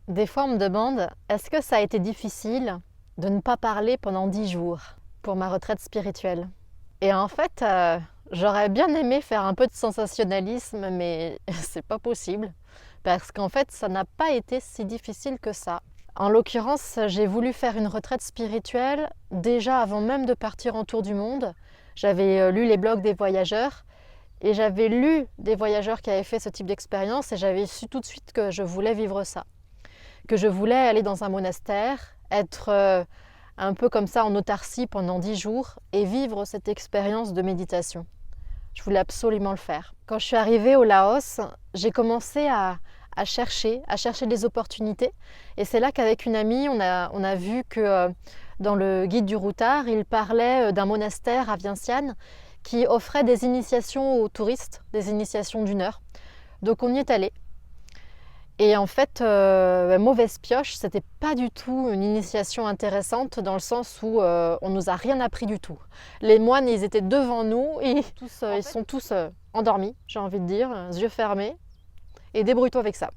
Des fois, on me demande, est-ce que ça a été difficile de ne pas parler pendant 10 jours pour ma retraite spirituelle? Et en fait, j'aurais bien aimé faire un peu de sensationnalisme, mais c'est pas possible. Parce qu'en fait, ça n'a pas été si difficile que ça. En l'occurrence, j'ai voulu faire une retraite spirituelle déjà avant même de partir en tour du monde. J'avais lu les blogs des voyageurs et j'avais lu des voyageurs qui avaient fait ce type d'expérience et j'avais su tout de suite que je voulais vivre ça. Que je voulais aller dans un monastère, être un peu comme ça en autarcie pendant 10 jours et vivre cette expérience de méditation. Je voulais absolument le faire. Quand je suis arrivée au Laos, j'ai commencé à chercher des opportunités. Et c'est là qu'avec une amie, on a vu que dans le guide du routard, il parlait d'un monastère à Vientiane qui offrait des initiations aux touristes, des initiations d'1 heure. Donc on y est allé. Et en fait, mauvaise pioche, c'était pas du tout une initiation intéressante dans le sens où on nous a rien appris du tout. Les moines, ils étaient devant nous et ils sont tous endormis, j'ai envie de dire, yeux fermés, et débrouille-toi avec ça.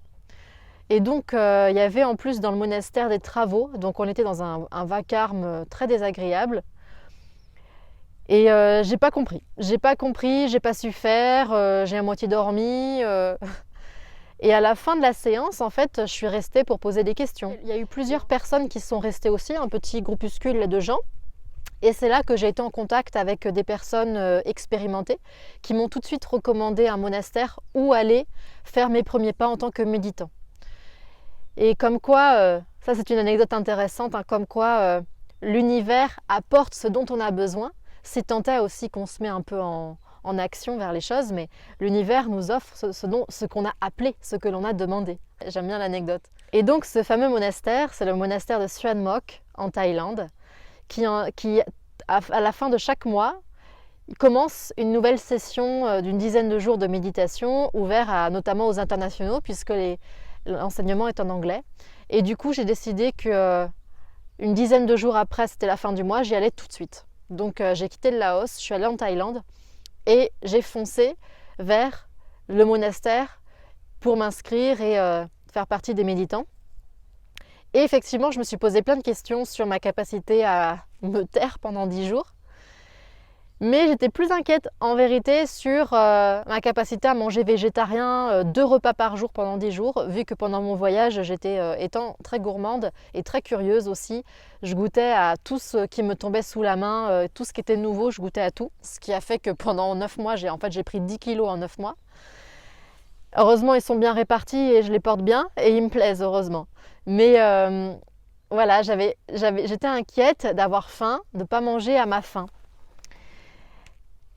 Et donc, il y avait en plus dans le monastère des travaux, donc on était dans un vacarme très désagréable. Et j'ai pas compris, j'ai pas su faire, j'ai à moitié dormi. Et à la fin de la séance, en fait, je suis restée pour poser des questions. Il y a eu plusieurs personnes qui sont restées aussi, un petit groupuscule de gens. Et c'est là que j'ai été en contact avec des personnes expérimentées qui m'ont tout de suite recommandé un monastère où aller faire mes premiers pas en tant que méditant. Et comme quoi, ça c'est une anecdote intéressante, hein, comme quoi l'univers apporte ce dont on a besoin, si tant est aussi qu'on se met un peu en action vers les choses, mais l'univers nous offre ce qu'on a appelé, ce que l'on a demandé. J'aime bien l'anecdote. Et donc ce fameux monastère, c'est le monastère de Suan Mokkh en Thaïlande, qui à la fin de chaque mois, il commence une nouvelle session d'une dizaine de jours de méditation, ouvert notamment aux internationaux, puisque l'enseignement est en anglais. Et du coup, j'ai décidé que une dizaine de jours après, c'était la fin du mois, j'y allais tout de suite. Donc j'ai quitté le Laos, je suis allée en Thaïlande et j'ai foncé vers le monastère pour m'inscrire et faire partie des méditants. Et effectivement, je me suis posé plein de questions sur ma capacité à me taire pendant 10 jours. Mais j'étais plus inquiète en vérité sur ma capacité à manger végétarien 2 repas par jour pendant 10 jours, vu que pendant mon voyage, étant très gourmande et très curieuse aussi, je goûtais à tout ce qui me tombait sous la main, tout ce qui était nouveau, je goûtais à tout. Ce qui a fait que pendant 9 mois, j'ai pris 10 kilos en 9 mois. Heureusement, ils sont bien répartis et je les porte bien et ils me plaisent, heureusement. Mais voilà, j'étais inquiète d'avoir faim, de ne pas manger à ma faim.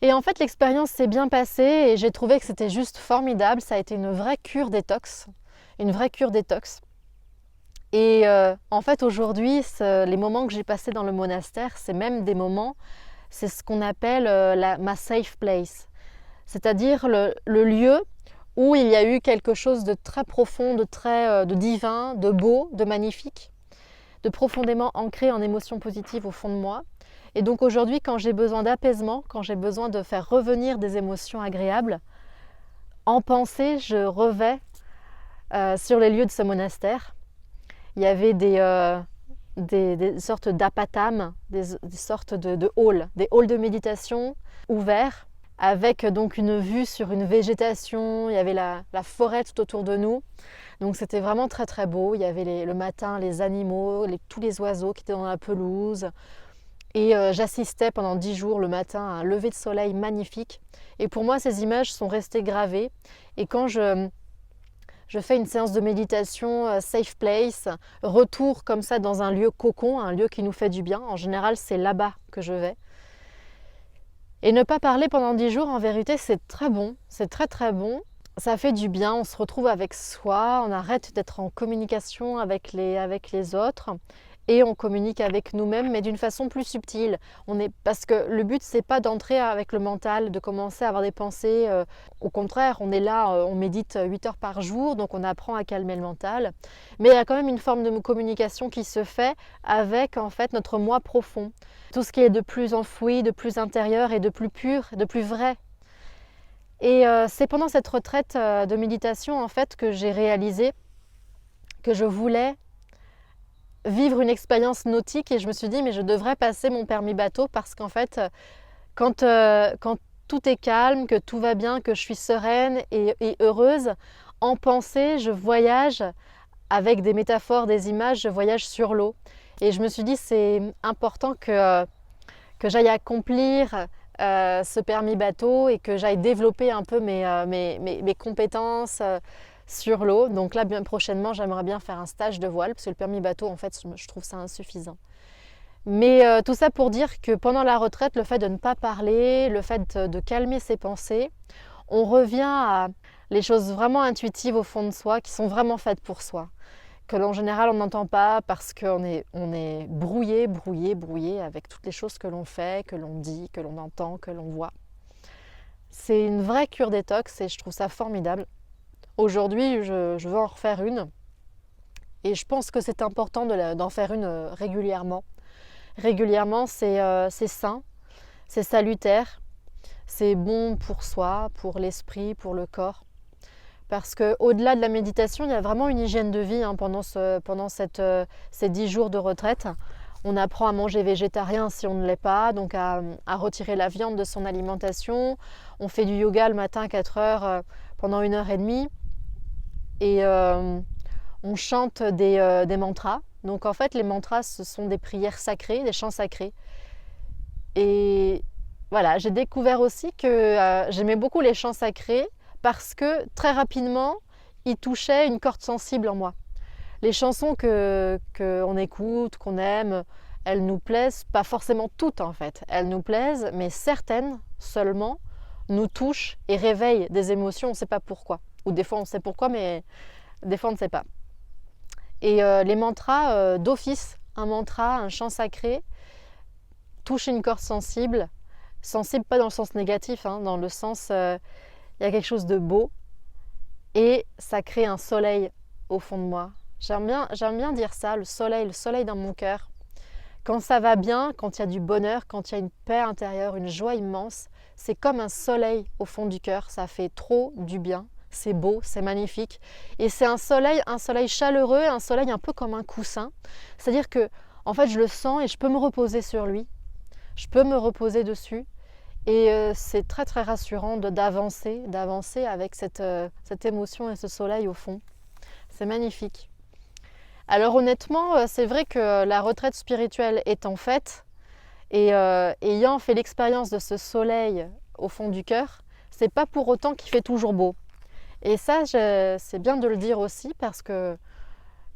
Et en fait, l'expérience s'est bien passée et j'ai trouvé que c'était juste formidable. Ça a été une vraie cure détox. Une vraie cure détox. Et en fait, aujourd'hui, les moments que j'ai passés dans le monastère, c'est même des moments, c'est ce qu'on appelle ma safe place. C'est-à-dire le lieu où il y a eu quelque chose de très profond, de divin, de beau, de magnifique, de profondément ancré en émotions positives au fond de moi. Et donc aujourd'hui, quand j'ai besoin d'apaisement, quand j'ai besoin de faire revenir des émotions agréables, en pensée, je revais sur les lieux de ce monastère. Il y avait des sortes d'apatam, des sortes de halls, des halls de méditation ouverts, avec donc une vue sur une végétation. Il y avait la forêt tout autour de nous. Donc c'était vraiment très très beau. Il y avait le matin les animaux, tous les oiseaux qui étaient dans la pelouse. Et j'assistais pendant 10 jours le matin à un lever de soleil magnifique. Et pour moi, ces images sont restées gravées. Et quand je fais une séance de méditation safe place, retour comme ça dans un lieu cocon, un lieu qui nous fait du bien, en général, c'est là-bas que je vais. Et ne pas parler pendant 10 jours, en vérité, c'est très bon. C'est très très bon. Ça fait du bien, on se retrouve avec soi, on arrête d'être en communication avec les autres. Et on communique avec nous-mêmes, mais d'une façon plus subtile. Parce que le but, c'est pas d'entrer avec le mental, de commencer à avoir des pensées. Au contraire, on est là, on médite 8 heures par jour, donc on apprend à calmer le mental. Mais il y a quand même une forme de communication qui se fait avec en fait notre moi profond. Tout ce qui est de plus enfoui, de plus intérieur et de plus pur, de plus vrai. Et c'est pendant cette retraite de méditation en fait que j'ai réalisé que je voulais vivre une expérience nautique et je me suis dit mais je devrais passer mon permis bateau parce qu'en fait quand tout est calme, que tout va bien, que je suis sereine et heureuse, en pensée je voyage avec des métaphores, des images, je voyage sur l'eau. Et je me suis dit c'est important que j'aille accomplir ce permis bateau et que j'aille développer un peu mes compétences sur l'eau. Donc là, bien prochainement, j'aimerais bien faire un stage de voile parce que le permis bateau, en fait, je trouve ça insuffisant. Mais tout ça pour dire que pendant la retraite, le fait de ne pas parler, le fait de calmer ses pensées, on revient à les choses vraiment intuitives au fond de soi qui sont vraiment faites pour soi. Que en général on n'entend pas parce qu'on est brouillé avec toutes les choses que l'on fait, que l'on dit, que l'on entend, que l'on voit. C'est une vraie cure détox et je trouve ça formidable. Aujourd'hui, je veux en refaire une et je pense que c'est important d'en faire une régulièrement. Régulièrement, c'est sain, c'est salutaire, c'est bon pour soi, pour l'esprit, pour le corps. Parce qu'au-delà de la méditation, il y a vraiment une hygiène de vie pendant ces 10 jours de retraite. On apprend à manger végétarien si on ne l'est pas, donc à retirer la viande de son alimentation. On fait du yoga le matin à 4 heures pendant 1 h 30. Et on chante des mantras. Donc en fait, les mantras, ce sont des prières sacrées, des chants sacrés. Et voilà, j'ai découvert aussi que j'aimais beaucoup les chants sacrés parce que très rapidement, ils touchaient une corde sensible en moi. Les chansons qu'on écoute, qu'on aime, elles nous plaisent, pas forcément toutes en fait, elles nous plaisent, mais certaines seulement nous touchent et réveillent des émotions, on ne sait pas pourquoi. Ou des fois on sait pourquoi, mais des fois on ne sait pas. Et les mantras d'office, un mantra, un chant sacré, touche une corde sensible, sensible pas dans le sens négatif, dans le sens il y a quelque chose de beau et ça crée un soleil au fond de moi. J'aime bien dire ça, le soleil dans mon cœur. Quand ça va bien, quand il y a du bonheur, quand il y a une paix intérieure, une joie immense, c'est comme un soleil au fond du cœur, ça fait trop du bien. C'est beau, c'est magnifique. Et c'est un soleil chaleureux, un soleil un peu comme un coussin. C'est-à-dire que, en fait, je le sens et je peux me reposer sur lui. Je peux me reposer dessus. Et c'est très très rassurant d'avancer avec cette émotion et ce soleil au fond. C'est magnifique. Alors honnêtement, c'est vrai que la retraite spirituelle étant faite et ayant fait l'expérience de ce soleil au fond du cœur, c'est pas pour autant qu'il fait toujours beau. Et ça, c'est bien de le dire aussi parce que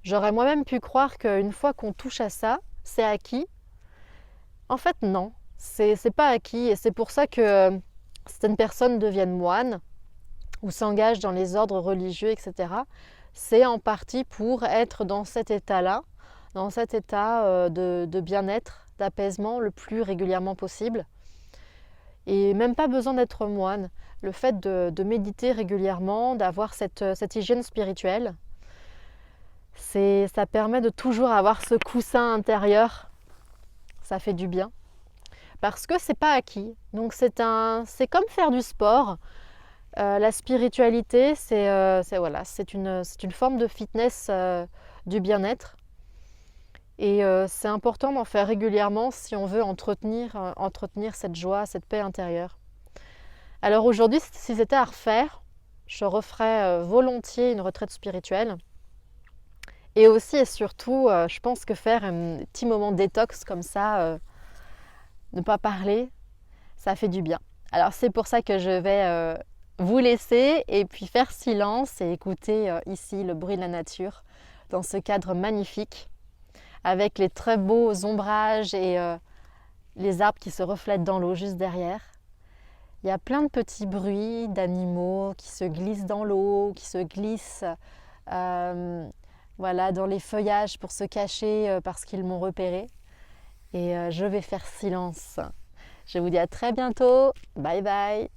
j'aurais moi-même pu croire qu'une fois qu'on touche à ça, c'est acquis. En fait, non. C'est pas acquis et c'est pour ça que certaines personnes deviennent moines ou s'engagent dans les ordres religieux, etc. C'est en partie pour être dans cet état-là, dans cet état de bien-être, d'apaisement le plus régulièrement possible. Et même pas besoin d'être moine. Le fait de méditer régulièrement, d'avoir cette hygiène spirituelle, ça permet de toujours avoir ce coussin intérieur. Ça fait du bien. Parce que c'est pas acquis. Donc c'est comme faire du sport. La spiritualité, c'est une forme de fitness du bien-être. Et c'est important d'en faire régulièrement si on veut entretenir cette joie, cette paix intérieure. Alors aujourd'hui, si c'était à refaire, je referais volontiers une retraite spirituelle. Et aussi et surtout, je pense que faire un petit moment détox comme ça, ne pas parler, ça fait du bien. Alors c'est pour ça que je vais vous laisser et puis faire silence et écouter ici le bruit de la nature dans ce cadre magnifique avec les très beaux ombrages et les arbres qui se reflètent dans l'eau juste derrière. Il y a plein de petits bruits d'animaux qui se glissent dans l'eau, qui se glissent dans les feuillages pour se cacher parce qu'ils m'ont repéré. Et je vais faire silence. Je vous dis à très bientôt. Bye bye.